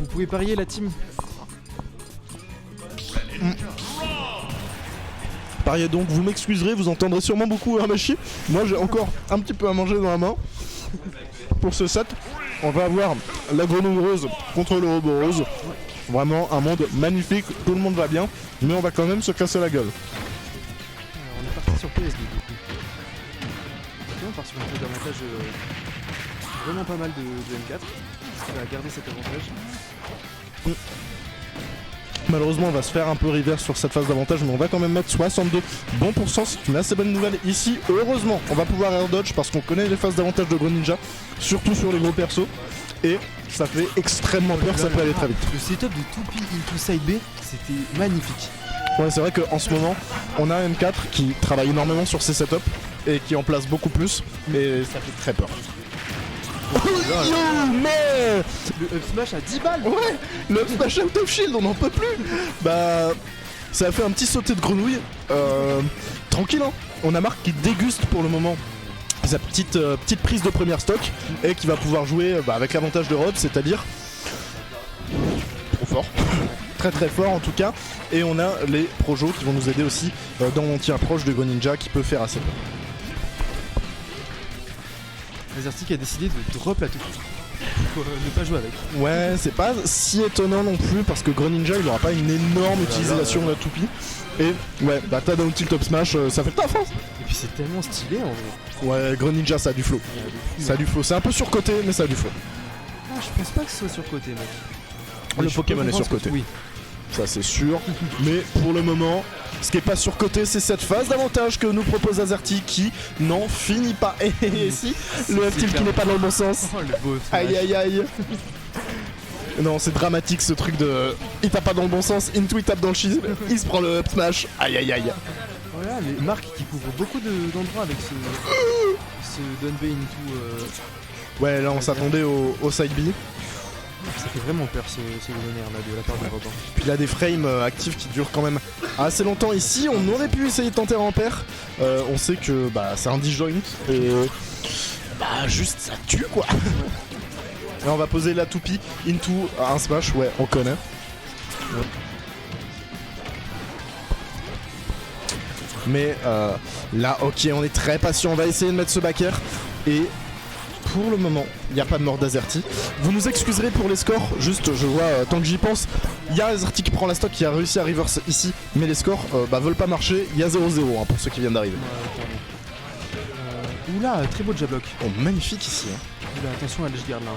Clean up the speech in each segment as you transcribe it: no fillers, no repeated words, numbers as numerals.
vous pouvez parier la team. Pariez donc, vous m'excuserez, vous entendrez sûrement beaucoup Hamashi. Moi j'ai encore un petit peu à manger dans la main. Pour ce set, on va avoir la grenouille rose contre le robot rose. Vraiment un monde magnifique, tout le monde va bien, mais on va quand même se casser la gueule. Alors, on est parti sur PS2 du coup. On part sur un peu d'avantage vraiment pas mal de M4. On va garder cet avantage. Malheureusement on va se faire un peu reverse sur cette phase d'avantage, mais on va quand même mettre 62 bons pourcents, c'est une assez bonne nouvelle ici. Heureusement on va pouvoir air dodge parce qu'on connaît les phases d'avantage de Greninja, surtout sur les gros persos, et ça fait extrêmement peur, ça peut aller très vite. Le setup de 2P into side B, c'était magnifique. Ouais, c'est vrai qu'en ce moment on a un M4 qui travaille énormément sur ses setups et qui en place beaucoup plus, mais ça fait très peur. Yo, mais Le up smash à 10 balles. ouais, le up smash out of shield, on n'en peut plus. Bah, ça a fait un petit sauté de grenouille. Tranquille, hein. On a Marc qui déguste pour le moment sa petite prise de première stock et qui va pouvoir jouer avec l'avantage de Rob, c'est-à-dire trop fort. Très très fort en tout cas. Et on a les projos qui vont nous aider aussi dans l'anti-approche de Greninja qui peut faire assez peur. Azerty qui a décidé de drop la touche pour ne pas jouer avec. Ouais, c'est pas si étonnant non plus parce que Greninja il aura pas une énorme utilisation de la toupie. Et ouais, bah t'as down tilt up smash, ça fait le taf hein. Et puis c'est tellement stylé en vrai. Ouais, Greninja ça a du flow. Ça a du flow, c'est un peu surcoté mais ça a du flow. Ah, je pense pas que ce soit surcoté mec. Le Mais je Pokémon peux est comprendre surcoté. Oui. Ça c'est sûr. Mais pour le moment, ce qui est pas surcoté c'est cette phase d'avantage que nous propose Azerty qui n'en finit pas. Et si, le F-tilt qui n'est pas dans le bon sens. Oh le beau Aïe aïe aïe. Non, c'est dramatique ce truc de. Il tape pas dans le bon sens, into il tape dans le shield, il se prend le up smash. Aïe aïe aïe. Voilà, les marques qui couvrent beaucoup d'endroits avec ce Dun B into. Ouais, là on s'attendait au side B. Ça fait vraiment peur ce Lunaire là de la part de Robin. Puis il a des frames actifs qui durent quand même assez longtemps ici. On aurait pu essayer de tenter un ampère. On sait que bah, c'est un disjoint et bah juste ça tue quoi. Et on va poser la toupie into un smash, ouais on connaît. Ouais. Mais là ok on est très patient, on va essayer de mettre ce back air et pour le moment, il n'y a pas de mort d'Azerty. Vous nous excuserez pour les scores, juste je vois, tant que j'y pense, il y a Azerty qui prend la stock, qui a réussi à reverse ici, mais les scores veulent pas marcher, il y a 0-0 hein, pour ceux qui viennent d'arriver. Oula, très beau jab block. Oh magnifique ici. Hein. Oula, attention à l'edge guard là.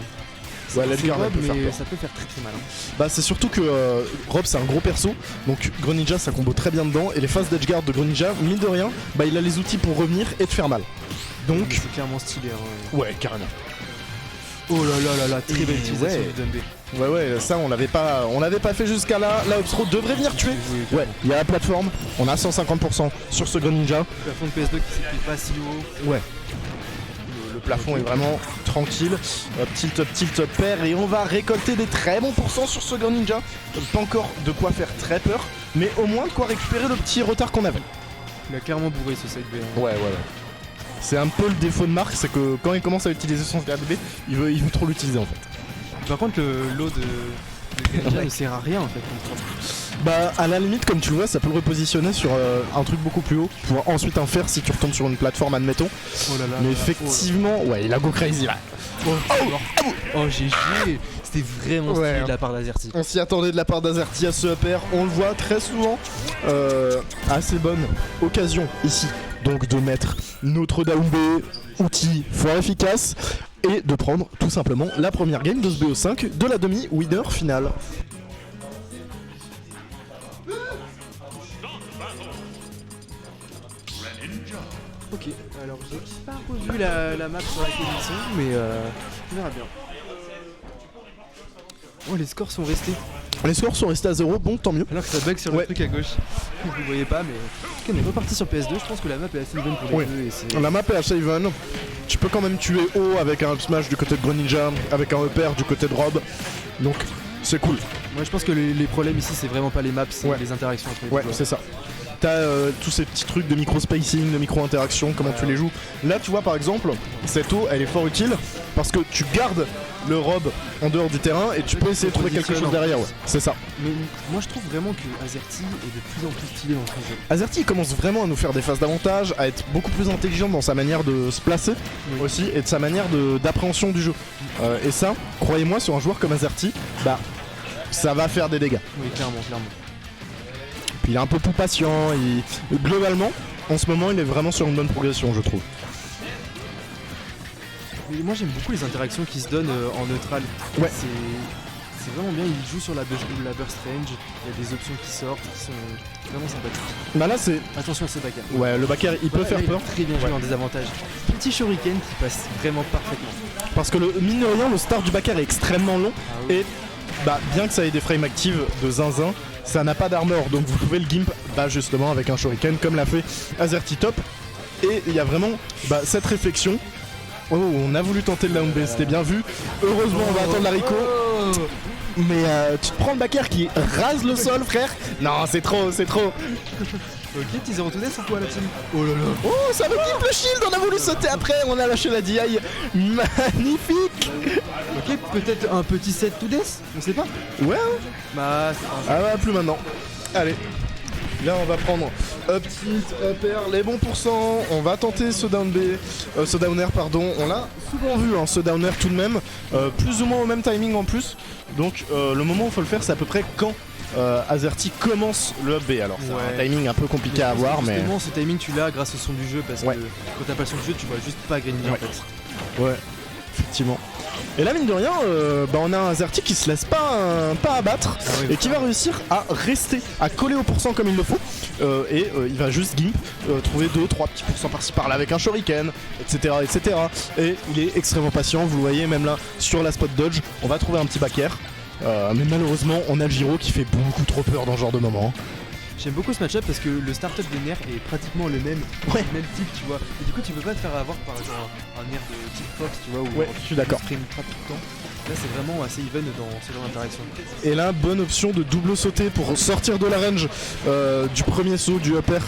Ouais, l'edge guard, elle peut faire mais peur. ça peut faire très très mal. Hein. Bah c'est surtout que Rob c'est un gros perso, donc Greninja ça combo très bien dedans, et les phases d'edge guard de Greninja, mine de rien, bah il a les outils pour revenir et te faire mal. Donc... C'est clairement stylé. Hein, ouais, carrément. Oh là là là là, très belle utilisation ouais. du Dun B. Ouais, ça on l'avait pas fait jusqu'à là. La Obstro devrait venir tuer. Ouais, il y a la plateforme, on a 150% sur ce Greninja. Le plafond de PS2 qui s'est pas si haut. Ouais. Le plafond est vraiment tranquille. Tilt, pair et on va récolter des très bons pourcents sur ce Greninja. Pas encore de quoi faire très peur, mais au moins de quoi récupérer le petit retard qu'on avait. Il a clairement bourré ce side B. Hein. Ouais. C'est un peu le défaut de Marc, c'est que quand il commence à utiliser son RDB, il veut trop l'utiliser en fait. Par contre, le lot de Greninja ne sert à rien en fait. Bah à la limite comme tu le vois ça peut le repositionner sur un truc beaucoup plus haut pour ensuite en faire si tu retombes sur une plateforme admettons. Oh là là. Mais effectivement ouais il a go crazy là. Oh GG. C'était vraiment stylé de la part d'Azerty. On s'y attendait de la part d'Azerty à ce upper, on le voit très souvent. Assez bonne occasion ici donc de mettre notre down B, outil fort efficace et de prendre tout simplement la première game de ce BO5 de la demi-winner finale. Ok, alors j'ai pas revu la map sur laquelle ils sont, mais on verra bien. Oh, les scores sont restés. Les scores sont restés à 0, bon tant mieux. Alors que ça bug sur le truc à gauche. Vous ne voyez pas, mais en tout cas, on est reparti sur PS2. Je pense que la map est assez even pour les deux. Et c'est... La map est assez even. Tu peux quand même tuer haut avec un up smash du côté de Greninja, avec un upper du côté de Rob. Donc c'est cool. Moi je pense que les problèmes ici, c'est vraiment pas les maps, c'est les interactions entre les Ouais, joueurs. c'est ça. t'as tous ces petits trucs de micro-spacing, de micro-interaction, comment tu les joues. Là tu vois par exemple, cette eau elle est fort utile parce que tu gardes le rob en dehors du terrain et tu peux essayer de trouver quelque chose derrière, ouais. C'est ça. Mais moi je trouve vraiment que Azerty est de plus en plus stylé dans son jeu. Azerty commence vraiment à nous faire des phases d'avantage, à être beaucoup plus intelligent dans sa manière de se placer aussi et de sa manière d'appréhension du jeu. Et ça, croyez-moi, sur un joueur comme Azerty, bah ça va faire des dégâts. Oui, clairement. Puis il est un peu plus patient, globalement, en ce moment il est vraiment sur une bonne progression je trouve. Et moi j'aime beaucoup les interactions qui se donnent en neutral. Ouais. C'est vraiment bien, il joue sur la burst range, il y a des options qui sortent qui sont vraiment sympathiques. Bah là c'est... Attention à ce backer. Ouais, le backer il peut faire peur. Très bien joué en désavantage. Petit shuriken qui passe vraiment parfaitement. Parce que mine de rien, le start du backer est extrêmement long et bah bien que ça ait des frames actives de zinzin, ça n'a pas d'armor donc vous pouvez le gimp justement avec un shuriken comme l'a fait Azerty top. Et il y a vraiment cette réflexion. Oh, on a voulu tenter le down B, c'était bien vu. Heureusement, on va attendre l'haricot. Mais tu te prends le backer qui rase le sol, frère. Non, c'est trop. Ok, petit 0 to death ou quoi la team? Oh là là. Oh, ça me quitte le shield, on a voulu sauter après, on a lâché la DI. Magnifique. Ok, peut-être un petit set to death, on sait pas. Ouais. Bah, plus maintenant. Allez. Là on va prendre up tilt, up air, les bons pourcents, on va tenter ce down B, ce down air pardon, on l'a souvent vu ce down air tout de même, plus ou moins au même timing en plus, donc le moment où il faut le faire c'est à peu près quand Azerty commence le up B, alors c'est un timing un peu compliqué à avoir mais... Justement ce timing tu l'as grâce au son du jeu parce que quand t'as pas le son du jeu tu vois juste pas Greninja en fait. Ouais, effectivement. Et là mine de rien, on a un Azerty qui se laisse pas abattre et qui va réussir à rester, à coller au pourcent comme il le faut et il va juste gimp, trouver 2-3 petits pourcents par-ci par-là avec un shuriken, etc. Et il est extrêmement patient, vous le voyez même là sur la spot dodge, on va trouver un petit back air, mais malheureusement on a le Giro qui fait beaucoup trop peur dans ce genre de moment. J'aime beaucoup ce match-up parce que le start-up des nerfs est pratiquement le même type, tu vois. Et du coup, tu peux pas te faire avoir par genre un nerf de type Fox, tu vois, où je suis d'accord. Tu trap tout le temps. Là, c'est vraiment assez even dans ce genre d'interaction. Et là, bonne option de double sauter pour sortir de la range du premier saut, du upper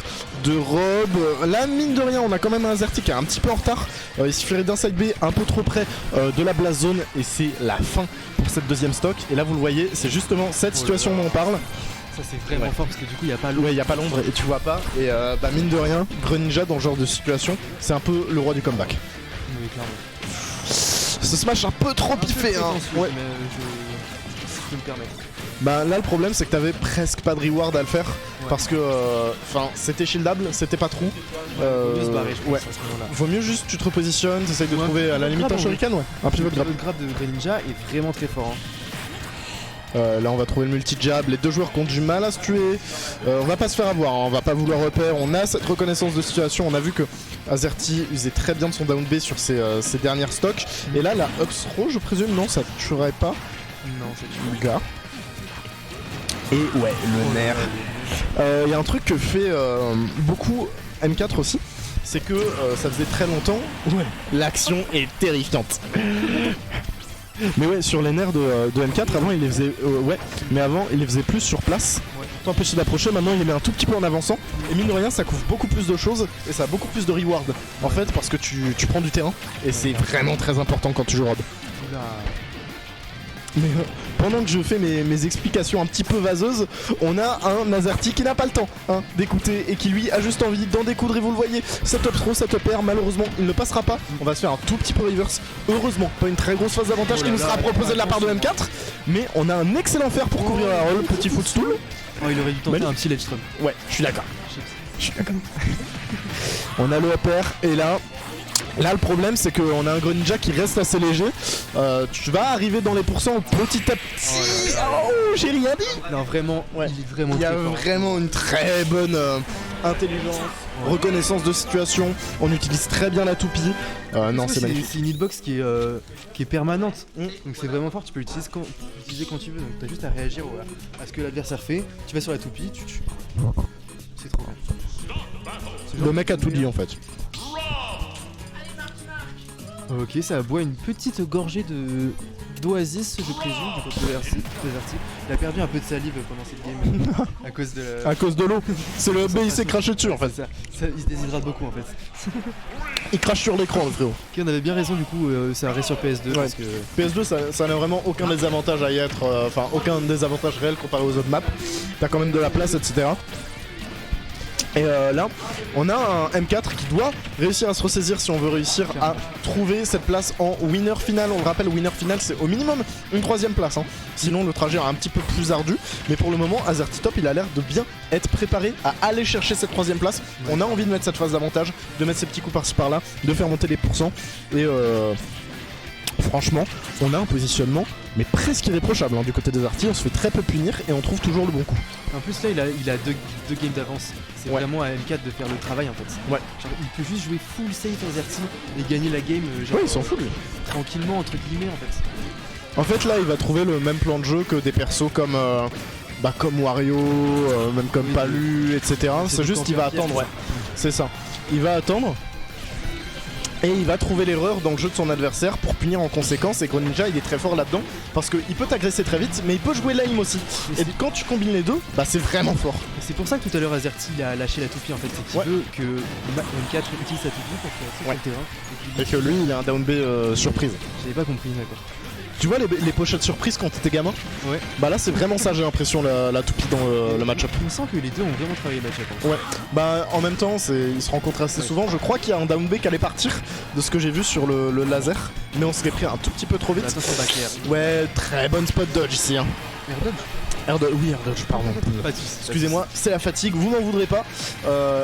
de Rob. Là, mine de rien, on a quand même un Azerty qui est un petit peu en retard. Il suffirait d'un side B un peu trop près de la blast zone et c'est la fin pour cette deuxième stock. Et là, vous le voyez, c'est justement cette situation dont on parle. Ça c'est vraiment fort parce que du coup il n'y a pas l'ombre. Ouais, il n'y a pas l'ombre et tu vois pas. Et mine de rien, Greninja dans ce genre de situation, c'est un peu le roi du comeback. Oui, clairement. Ce smash un peu trop piffé, hein. Mais si je peux me permettre. Là le problème c'est que t'avais presque pas de reward à le faire parce que c'était shieldable, c'était pas trou. Vaut mieux se barrer, je pense, à ce moment-là. Vaut mieux juste tu te repositionnes, t'essayes de trouver à la limite un shuriken, un pivot grab. Le grab de Greninja est vraiment très fort. Là on va trouver le multi-jab, les deux joueurs qui ont du mal à se tuer, on va pas se faire avoir, on va pas vouloir repère, on a cette reconnaissance de situation, on a vu que Azerty usait très bien de son down B sur ses dernières stocks, et là la up throw je présume, non ça tuerait pas. Non c'est le gars. Et ouais, le nerf. Il y a un truc que fait beaucoup M4 aussi, c'est que ça faisait très longtemps, l'action est terrifiante. Mais ouais, sur les nerfs de M4, avant il les faisait mais avant il les faisait plus sur place. Pour t'empêcher d'approcher, maintenant il les met un tout petit peu en avançant. Et mine de rien, ça couvre beaucoup plus de choses et ça a beaucoup plus de reward. En fait, parce que tu prends du terrain et c'est vraiment très important quand tu joues Rob. Mais pendant que je fais mes explications un petit peu vaseuses, on a un Azerty qui n'a pas le temps d'écouter et qui lui a juste envie d'en découdre et vous le voyez, setup throw, setup air, malheureusement il ne passera pas, on va se faire un tout petit peu reverse, heureusement pas une très grosse phase d'avantage qui nous sera proposée de la part de M4, mais on a un excellent fer pour couvrir la roll, petit footstool. Il aurait dû tenter un petit ledge strum. Ouais, je suis d'accord. On a le upper et là le problème c'est qu'on a un Greninja qui reste assez léger. Tu vas arriver dans les pourcents petit à petit. Oh, j'ai rien dit. Non vraiment, il est vraiment il y a vraiment une très bonne intelligence, reconnaissance de situation. On utilise très bien la toupie. Non, c'est magnifique. C'est une hitbox qui est permanente. Donc c'est vraiment fort, tu peux l'utiliser quand tu veux. Donc t'as juste à réagir à ce que l'adversaire fait. Tu vas sur la toupie, tu tues. C'est trop bien. Le mec a tout dit en fait. Ok, ça boit une petite gorgée d'Oasis, je présume, de RC. Il a perdu un peu de salive pendant cette game à cause de À cause de l'eau. C'est le B, il s'est craché dessus en fait. Il se déshydrate beaucoup en fait. Il crache sur l'écran le frérot. Ok, on avait bien raison du coup, ça reste sur PS2 parce que... PS2 ça n'a vraiment aucun désavantage à y être, enfin aucun désavantage réel comparé aux autres maps. T'as quand même de la place, etc. Et là, on a un M4 qui doit réussir à se ressaisir si on veut réussir à trouver cette place en winner final. On le rappelle, winner final c'est au minimum une 3ème place, hein. Sinon le trajet est un petit peu plus ardu. Mais pour le moment, AZertyTop il a l'air de bien être préparé à aller chercher cette 3ème place. Ouais. On a envie de mettre cette phase d'avantage, de mettre ces petits coups par-ci par-là, de faire monter les pourcents. Et franchement, on a un positionnement mais presque irréprochable hein, du côté des Arty. On se fait très peu punir et on trouve toujours le bon coup. En plus là il a deux games d'avance. C'est vraiment à M4 de faire le travail en fait. Ouais. Genre, il peut juste jouer full safe AZerty et gagner la game genre, ouais, il s'en fout lui. Tranquillement entre guillemets en fait. En fait là il va trouver le même plan de jeu que des persos comme comme Wario, même comme Palu, etc. C'est juste qu'il va attendre, ouais. C'est ça. Il va attendre. Et il va trouver l'erreur dans le jeu de son adversaire pour punir en conséquence. Et Greninja il est très fort là-dedans parce qu'il peut t'agresser très vite mais il peut jouer l'aim aussi. Et quand tu combines les deux, bah c'est vraiment fort. Et c'est pour ça que tout à l'heure AZerty il a lâché la toupie en fait. C'est qu'il veut que M4 utilise sa toupie pour faire le terrain. Et que lui il a un down B surprise. J'avais pas compris, d'accord. Tu vois les pochettes surprises quand t'étais gamin? Ouais. Bah là c'est vraiment ça j'ai l'impression la toupie dans le match-up. Il me semble que les deux ont vraiment travaillé le match-up. Ouais. Bah en même temps ils se rencontrent assez souvent. Je crois qu'il y a un down B qui allait partir de ce que j'ai vu sur le laser. Mais on serait pris un tout petit peu trop vite. Attention back air. Ouais, très bonne spot dodge ici hein. Air dodge? Oui, air dodge, pardon. Excusez-moi, c'est la fatigue, vous m'en voudrez pas.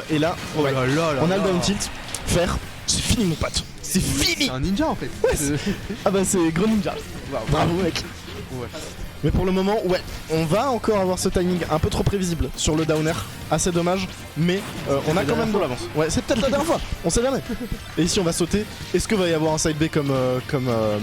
Et là, on a le down tilt. Faire, c'est fini mon pote. C'est fini. C'est un ninja en fait. Ouais, ah bah c'est Greninja. Wow, bravo mec. Ouais. Mais pour le moment, ouais, on va encore avoir ce timing un peu trop prévisible sur le down air. Assez dommage, mais on a quand même de l'avance. Ouais, c'est peut-être la dernière fois, on sait jamais. Et ici on va sauter. Est-ce que va y avoir un side B comme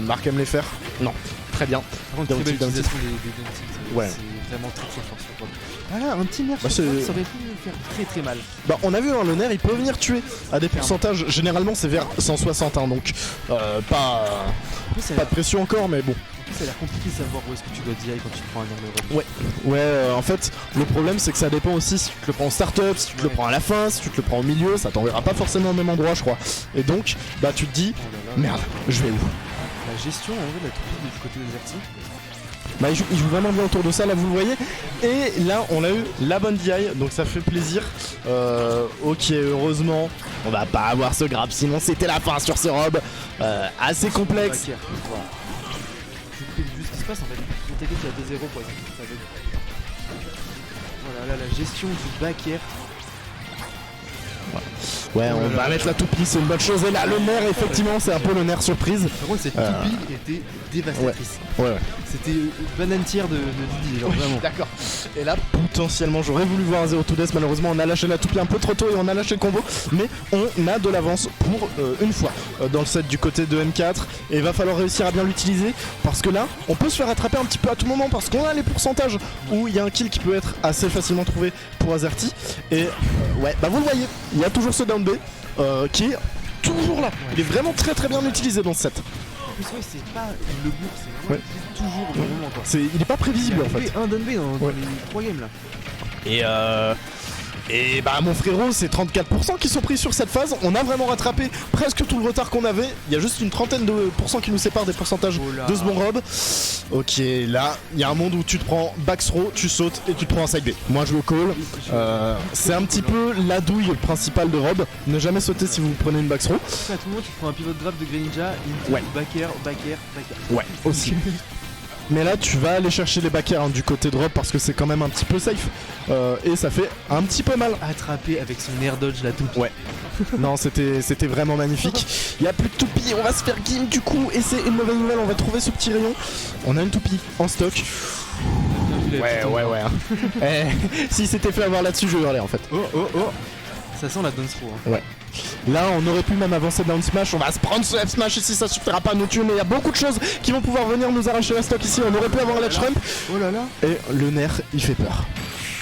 Marc aime les faire? Non. Très bien. Par contre, très belle utilisation des ouais. C'est vraiment très fort sur toi. Voilà, un petit nerf ça aurait pu faire très très mal. Bah on a vu hein, le nerf il peut venir tuer à des pourcentages, généralement c'est vers 160 hein, donc pas de pression encore mais bon. En plus ça a l'air compliqué de savoir où est-ce que tu dois dire quand tu prends un nerf. Ouais, en fait le problème c'est que ça dépend aussi si tu te le prends en start-up, si tu te le prends à la fin, si tu te le prends au milieu, ça t'enverra pas forcément au même endroit je crois. Et donc bah tu te dis merde, je vais où? La gestion en vrai de la toupie du côté des Arty. Bah il joue vraiment bien autour de ça là vous le voyez. Et là on a eu la bonne DI donc ça fait plaisir. Ok heureusement on va pas avoir ce grab sinon c'était la fin sur ce rob assez complexe. Je juste ce qui se passe en fait. Le TD qui a 2-0 pour être voilà là la gestion du back air. Ouais, on va mettre la toupie, c'est une bonne chose. Et là, le nerf, effectivement, c'est un peu le nerf surprise. Par contre, cette toupie était dévastatrice. Ouais. C'était banane tiers de Didi, genre vraiment. D'accord. Et là, potentiellement, j'aurais voulu voir un 0 to death. Malheureusement, on a lâché la toupie un peu trop tôt et on a lâché le combo. Mais on a de l'avance pour une fois dans le set du côté de M4. Et il va falloir réussir à bien l'utiliser. Parce que là, on peut se faire attraper un petit peu à tout moment. Parce qu'on a les pourcentages où il y a un kill qui peut être assez facilement trouvé pour AZerty. Et ouais, bah vous le voyez, il y a toujours ce down B qui est toujours là. Il est vraiment très très bien utilisé dans ce set. En plus, ouais, c'est pas le bourg, c'est vraiment toujours au moment quoi. Il est pas prévisible en fait. Un down B dans les 3 games là. Et bah mon frérot, c'est 34% qui sont pris sur cette phase. On a vraiment rattrapé presque tout le retard qu'on avait. Il y a juste une trentaine de pourcents qui nous séparent des pourcentages de ce bon rob. Ok, là, il y a un monde où tu te prends back throw, tu sautes et tu te prends un side B. Moi je le call. C'est un petit peu la douille principale de rob. Ne jamais sauter si vous prenez une back throw. À tout moment, tu prends un pivot grab de Greninja, back air. Ouais, aussi. Mais là tu vas aller chercher les back air hein, du côté de rob parce que c'est quand même un petit peu safe et ça fait un petit peu mal. Attraper avec son air dodge la toupie. Ouais. Non c'était vraiment magnifique. Il n'y a plus de toupie, on va se faire game du coup et c'est une mauvaise nouvelle, on va trouver ce petit rayon. On a une toupie en stock. Ouais. Si c'était fait avoir là-dessus je hurlais en fait. Oh. Ça sent la down throw hein. Ouais. Là on aurait pu même avancer down smash, on va se prendre ce F smash ici, ça suffira pas à nous tuer mais il y a beaucoup de choses qui vont pouvoir venir nous arracher la stock ici, on aurait pu avoir un ledge ramp. Oh là là. Et le nerf il fait peur.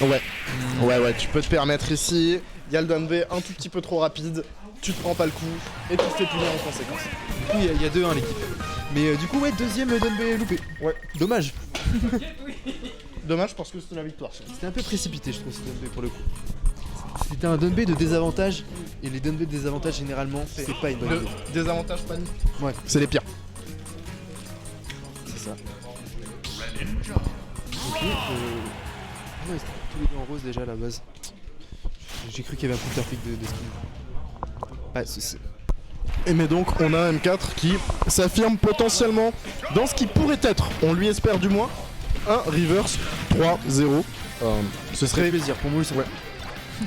Ouais, tu peux te permettre ici, il y a le down B un tout petit peu trop rapide, tu te prends pas le coup et tu te fais punir en conséquence. Du coup il y a 2-1 l'équipe. Mais du coup, ouais, deuxième Dunbé loupé. Ouais. Dommage. Dommage parce que c'était la victoire. C'était un peu précipité, je trouve, ce Dunbé pour le coup. C'était un Dunbé de désavantage, et les Dunbé de désavantage, généralement, c'est pas une bonne Le idée. désavantage panique. Ouais, C'est les pires. c'est ça. Ok, non, ils étaient tous les deux en rose déjà à la base. J'ai cru qu'il y avait un counter pick de skin. Ah, Et mais donc on a un M4 qui s'affirme potentiellement dans ce qui pourrait être, on lui espère du moins, un reverse 3-0. Ce serait plaisir pour moi, ouais.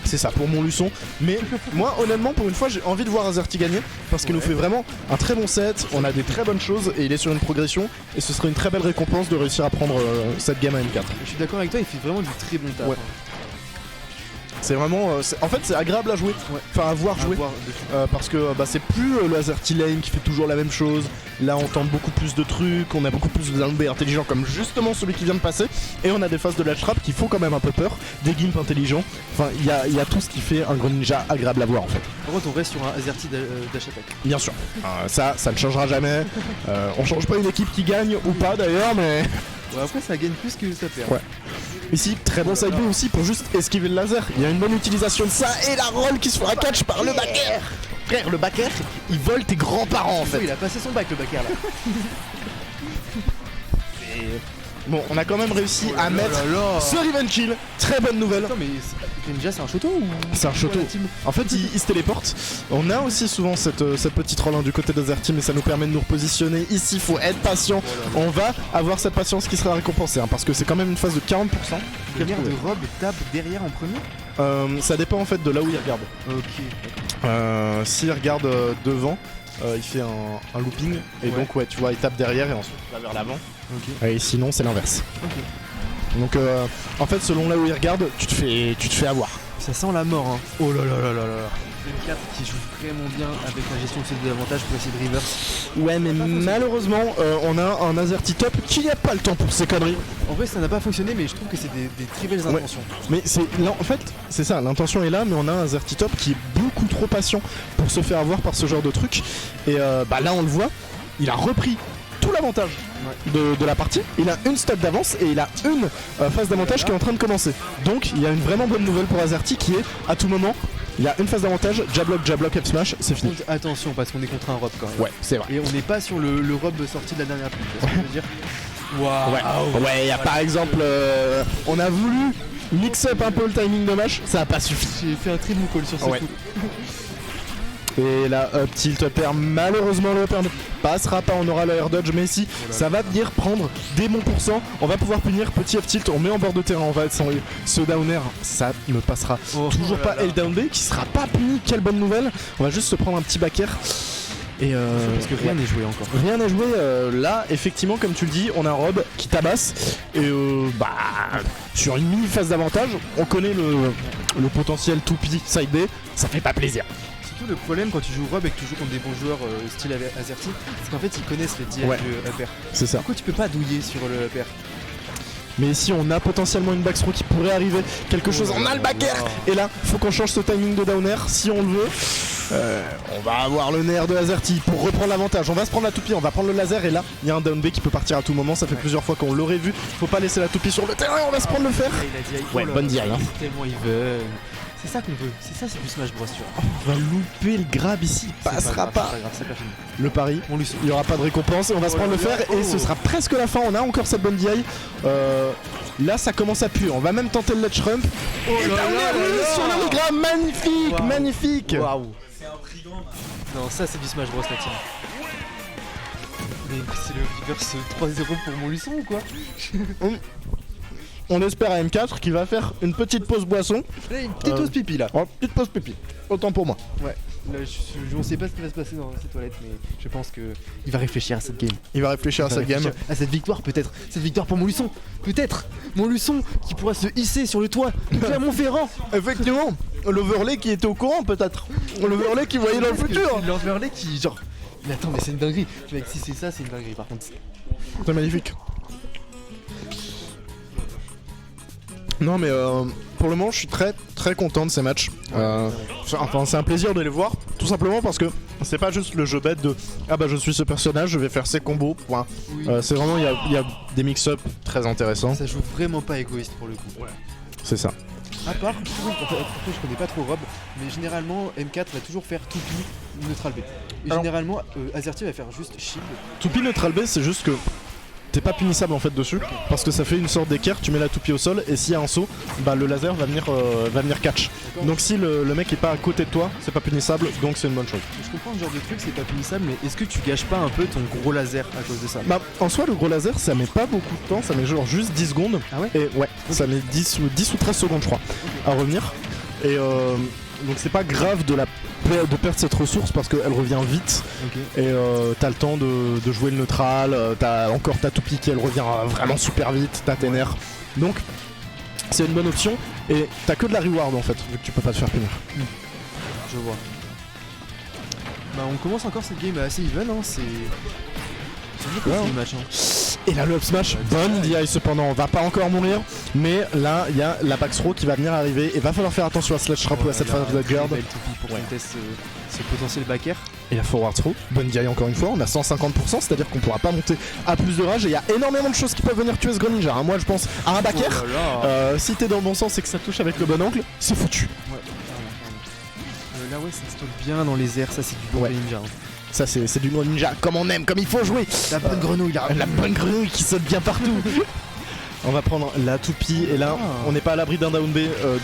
C'est ça pour Montluçon. Mais moi honnêtement pour une fois j'ai envie de voir Azerty gagner parce qu'il nous fait vraiment un très bon set, on a des très bonnes choses et il est sur une progression et ce serait une très belle récompense de réussir à prendre cette game à M4. Je suis d'accord avec toi, il fait vraiment du très bon taf. Ouais. C'est vraiment, en fait c'est agréable à jouer, Ouais. enfin à voir jouer. voir dessus. Parce que c'est plus le Azerty lane qui fait toujours la même chose. Là on tente beaucoup plus de trucs, on a beaucoup plus de Dunbé intelligents comme justement celui qui vient de passer. Et on a des phases de ledge trap qui font quand même un peu peur, des gimps intelligents. Enfin il y a tout ce qui fait un Greninja agréable à voir en fait. Par contre, on reste sur un Azerty dash attack. Bien sûr, ça ne changera jamais. On change pas une équipe qui gagne ou pas d'ailleurs mais... Ouais, après, ça gagne plus que ça perd. Ouais. Ici, très bon side B aussi pour juste esquiver le laser. Il y a une bonne utilisation de ça et la roll qui se fera catch par le backer. Frère, le backer, il vole tes grands-parents en fait. Il a passé son bac, le backer là. Bon, on a quand même réussi à mettre là. ce Riven Kill. Très bonne nouvelle. Attends, mais Greninja, c'est un Shoto ou C'est un Shoto. la team En fait, il se téléporte. On a aussi souvent cette petite roll du côté d'Azerty, mais ça nous permet de nous repositionner. Ici, il faut être patient. On va avoir cette patience qui sera récompensée, parce que c'est quand même une phase de 40%. Quelle de robe tape derrière en premier? Ça dépend en fait de là où il regarde. Ok. S'il regarde devant, il fait un looping. Et Ouais. donc, ouais, tu vois, il tape derrière et ensuite il va vers l'avant. Ok. Et sinon, c'est l'inverse. Ok. Donc, en fait, selon là où il regarde, tu te fais avoir. Ça sent la mort, hein. Oh là là là là là. Une carte qui joue vraiment bien avec la gestion de ses désavantages pour essayer de reverse. Ouais, mais malheureusement, on a un Azerty top qui n'a pas le temps pour ces conneries. En vrai, ça n'a pas fonctionné, mais je trouve que c'est des très belles Ouais. intentions. Mais en fait, c'est ça, l'intention est là, mais on a un Azerty top qui est beaucoup trop patient pour se faire avoir par ce genre de truc. Et là, on le voit, il a repris tout l'avantage de la partie. Il a une stade d'avance et il a une phase d'avantage qui est en train de commencer. Donc, il y a une vraiment bonne nouvelle pour Azerty qui est, à tout moment, il y a une phase d'avantage, jab up smash, c'est fini. Donc, attention, parce qu'on est contre un rob quand même. Ouais, c'est vrai. Et on n'est pas sur le rob sorti de la dernière pub, tu vois ce que je veux dire. Waouh. Ouais, il y a par exemple, on a voulu mix up un peu le timing de match, ça a pas suffi. J'ai fait un très bon call sur ce Ouais. coup. Et là, up tilt up air, malheureusement le up air ne passera pas, on aura le air dodge, mais ici, ça va venir prendre des bons pourcents. On va pouvoir punir, petit up tilt, on met en bord de terrain, on va être sans ce down air, ça ne passera toujours pas. L down B qui sera pas puni, quelle bonne nouvelle. On va juste se prendre un petit back air. Et Parce que rien n'est joué encore. rien à jouer. Là, effectivement, comme tu le dis, on a un Rob qui tabasse. Et sur une mini phase d'avantage, on connaît le potentiel 2P side B, ça fait pas plaisir. Surtout le problème quand tu joues Rob et que tu joues contre des bons joueurs style Azerty, c'est qu'en fait ils connaissent les DL Ouais. du up air. C'est ça. Du coup tu peux pas douiller sur le up air. Mais ici, on a potentiellement une backthrow qui pourrait arriver. Quelque chose, on a le back air. Et là, faut qu'on change ce timing de down air si on le veut. On va avoir le nerf de Azerty pour reprendre l'avantage. On va se prendre la toupie, on va prendre le laser et là il y a un down B qui peut partir à tout moment. Ça fait plusieurs fois qu'on l'aurait vu. Faut pas laisser la toupie sur le terrain, on va se prendre le fer. Il a dit, Ouais, bonne DI, hein. Tellement il veut. C'est ça qu'on veut, c'est du Smash Bros. Tu vois. On va louper le grab ici, il passera pas. C'est pas grave, c'est pas fini. Le pari, On lui il y aura pas de récompense et on va se prendre le fer et ce sera presque la fin. On a encore cette bonne DI. Là ça commence à puer, on va même tenter le ledge rump. Et down air sur le grab, magnifique, Waouh. magnifique. Waouh. Non, ça c'est du Smash Bros la team. Mais c'est le reverse 3-0 pour Montluçon ou quoi? On espère à M4 qui va faire une petite pause boisson. Là, une petite pause pipi là. Oh, petite pause pipi, autant pour moi. Ouais, là, on sait pas ce qui va se passer dans ces toilettes, mais je pense que il va réfléchir à cette game. Il va réfléchir à cette game. À cette victoire peut-être. Cette victoire pour Montluçon. Peut-être. Montluçon qui pourra se hisser sur le toit de Clermont-Ferrand. Effectivement, l'overlay qui était au courant peut-être. L'overlay qui voyait dans le futur. L'overlay qui genre... Mais attends, mais c'est une dinguerie. Mec, si c'est ça, c'est une dinguerie par contre. C'est magnifique. Non mais pour le moment je suis très très content de ces matchs. Enfin c'est un plaisir de les voir, tout simplement parce que c'est pas juste le jeu bête de ah bah je suis ce personnage, je vais faire ses combos, point. Oui. C'est vraiment, il y a des mix-up très intéressants. Ça joue vraiment pas égoïste pour le coup. C'est ça. À part, je connais pas trop Rob, mais généralement M4 va toujours faire toupie neutral B. Et Alors- généralement Azerty va faire juste shield. Toupie neutral B, c'est juste que t'es pas punissable en fait dessus, parce que ça fait une sorte d'équerre, tu mets la toupie au sol, et s'il y a un saut, bah le laser va venir catch. D'accord. Donc si le mec est pas à côté de toi, c'est pas punissable, donc c'est une bonne chose. Je comprends ce genre de truc, c'est pas punissable, mais est-ce que tu gâches pas un peu ton gros laser à cause de ça? Bah en soi le gros laser ça met pas beaucoup de temps, ça met genre juste 10 secondes. Ah ouais? Et ouais, ça met 10 ou 13 secondes je crois à revenir. Et donc c'est pas grave de perdre cette ressource parce qu'elle revient vite. Ok. Et t'as le temps de jouer le neutral, t'as encore ta toupie qui elle revient vraiment super vite, t'as tes nerfs. Donc c'est une bonne option et t'as que de la reward en fait, vu que tu peux pas te faire punir. Je vois. Bah on commence encore cette game assez even, hein, c'est... C'est Ouais, le match, hein. Et là le up smash, bonne DI cependant, on va pas encore mourir, mais là il y a la back throw qui va venir arriver et va falloir faire attention à Sledge Trap ou à cette phase de guard. Belle toupie pour contest ce potentiel back air. Et la forward throw, bonne DI encore une fois, on a 150%, c'est-à-dire qu'on pourra pas monter à plus de rage et il y a énormément de choses qui peuvent venir tuer ce Greninja. Hein. Moi je pense à un back air, Oh là là. si t'es dans le bon sens et que ça touche avec le bon angle, c'est foutu. Ouais, pardon. Là ouais, ça se tourne bien dans les airs, ça c'est du bon Ouais. ninja. Hein. Ça c'est du Greninja comme on aime, comme il faut jouer. La bonne grenouille là. La bonne grenouille qui saute bien partout. On va prendre la toupie et là on n'est pas à l'abri d'un down B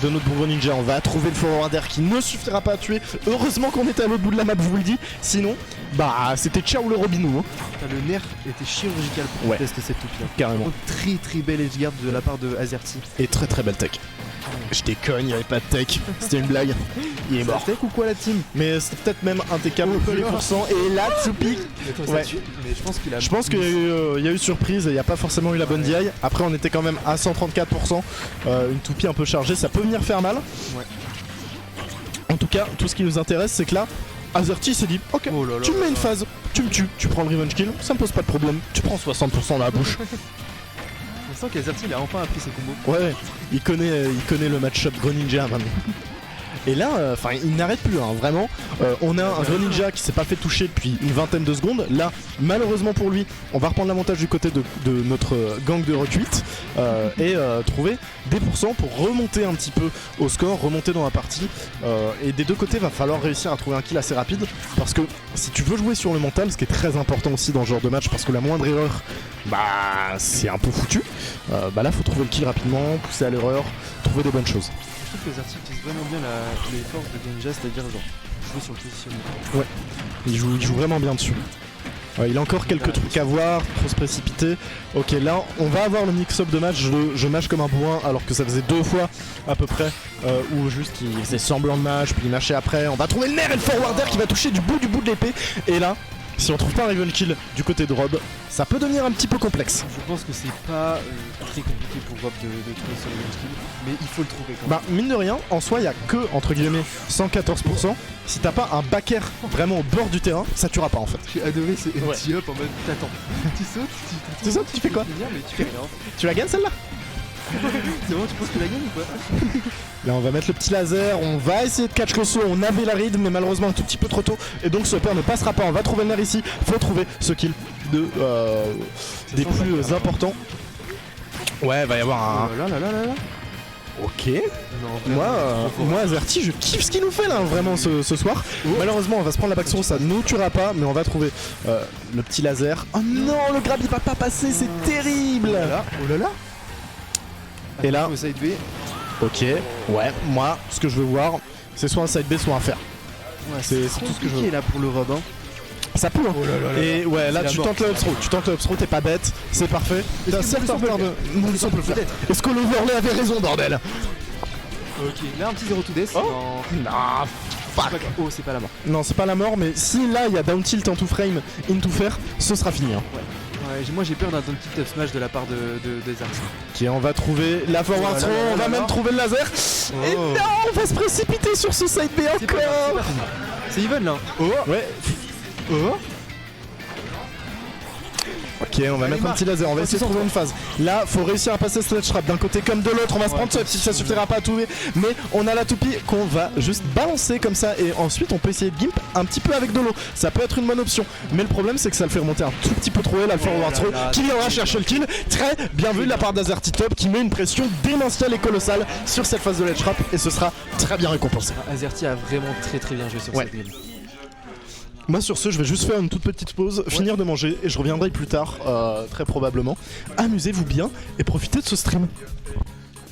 de notre bon Greninja. On va trouver le forwarder qui ne suffira pas à tuer. Heureusement qu'on était à l'autre bout de la map, je vous le dis. Sinon, bah c'était ciao le Robinou. Hein. Putain, le nerf était chirurgical pour Ouais. tester cette toupie. Carrément. Très très belle edgeguard de la part de Azerty. Et très très belle tech. Je déconne, il n'y avait pas de tech. C'était une blague. Il est mort. Tech ou quoi la team? Mais c'est peut-être même un TK pour les pourcents. Et là, Toupie. Ouais. Mais je pense qu'il a. Je pense qu'il y a eu surprise et il n'y a pas forcément eu la bonne DI. Après, on était quand même à 134%. Une toupie un peu chargée, ça peut venir faire mal. Ouais. En tout cas, tout ce qui nous intéresse, c'est que là, Azerty s'est dit ok, Oh là là tu me là mets une là. phase, tu me tues, tu prends le revenge kill, ça me pose pas de problème. Tu prends 60% dans la bouche. On sent qu'Azerty il a enfin appris ses combos. Ouais, il connaît le match-up Greninja maintenant. Et là, enfin, il n'arrête plus, hein, vraiment. On a un Greninja qui s'est pas fait toucher depuis une vingtaine de secondes. Là, malheureusement pour lui, on va reprendre l'avantage du côté de notre gang de retweet et trouver des pourcents pour remonter un petit peu au score, remonter dans la partie. Et des deux côtés, va falloir réussir à trouver un kill assez rapide parce que si tu veux jouer sur le mental, ce qui est très important aussi dans ce genre de match, parce que la moindre erreur, bah, c'est un peu foutu. Bah là, faut trouver le kill rapidement, pousser à l'erreur, trouver des bonnes choses. Je trouve que Azerty utilise vraiment bien les forces de Greninja, c'est-à-dire genre jouer sur le positionnement. Il joue vraiment bien dessus. Il a encore quelques trucs à voir, trop se précipiter. Ok, là on va avoir le mix-up de match. Je mâche comme un bourrin alors que ça faisait 2 fois à peu près où juste il faisait semblant de match, puis il mâchait après. On va trouver le nerf et le forwarder qui va toucher du bout de l'épée. Et là, si on trouve pas un Raven Kill du côté de Rob, ça peut devenir un petit peu complexe. Je pense que c'est pas très compliqué pour Rob de trouver sur le skill, mais il faut le trouver quand même. Bah mine de rien, en soi il y a que entre guillemets 114%. Si t'as pas un back air vraiment au bord du terrain, ça tuera pas en fait. J'ai adoré ce Ouais. empty up en mode t'attends. Tu sautes, Tu sautes, tu fais quoi? Bien, mais tu fais rien. Tu la gagnes celle-là? C'est bon, tu penses que la gagne ou pas? Là on va mettre le petit laser, on va essayer de catch le saut, on avait la read mais malheureusement un tout petit peu trop tôt et donc ce pair ne passera pas, on va trouver le nerf ici, faut trouver ce kill des plus importants. Ouais, va y avoir un... Oh là là là là là. Ok. Non, Moi, vraiment, moi Azerty, je kiffe ce qu'il nous fait là vraiment ce soir. Malheureusement on va se prendre la back throw, ça ne nous tuera pas mais on va trouver le petit laser. Oh non, le grab il va pas passer, c'est terrible. Oh là là. Et là- Attention au side B. Ok, ouais, moi ce que je veux voir c'est soit un side B soit un fer. Ouais, C'est tout ce que je veux. compliqué là pour le Rob. Hein. Ça peut hein. Oh là là là. Et ouais, là C'est la tu mort, tentes le c'est up la throw, tu tentes le up throw, t'es pas bête, c'est parfait. Est-ce T'as que certes un Moulson peut repère le de. faire Moulson peut le faire. Peut-être. Est-ce que l'overlay avait raison, bordel? Ok, là un petit 0 to death. Oh. Non. Nah, fuck. Oh, c'est pas la mort. Non, c'est pas la mort, mais si là il y a down tilt into frame, into fair, ce sera fini. Hein. Ouais, moi j'ai peur d'un petit up smash de la part des Arts. Ok, on va trouver la forward Oh là throw, là là on va là même là. trouver le laser. Et Oh. non, on va se précipiter sur ce side B C'est pas grave, c'est encore. pas fini. C'est even là. Oh, ouais. Oh. Ok, on va Allez, mettre un Marc, petit laser, on va essayer de trouver une phase. Là, faut réussir à passer Sledge Trap d'un côté comme de l'autre. On va se prendre ça, ça suffira pas à tout, mais on a la toupie qu'on va juste balancer comme ça. Et ensuite, on peut essayer de gimp un petit peu avec de l'eau. Ça peut être une bonne option. Mais le problème, c'est que ça le fait remonter un tout petit peu trop haut. Là, le forward throw qui viendra chercher le kill. Très bien vu de la part d'Azerty Top qui met une pression démentielle et colossale sur cette phase de Ledge Trap. Et ce sera très bien récompensé. Azerty a vraiment très bien joué sur cette game. Moi sur ce je vais juste faire une toute petite pause, finir de manger et je reviendrai plus tard très probablement. Amusez-vous bien et profitez de ce stream.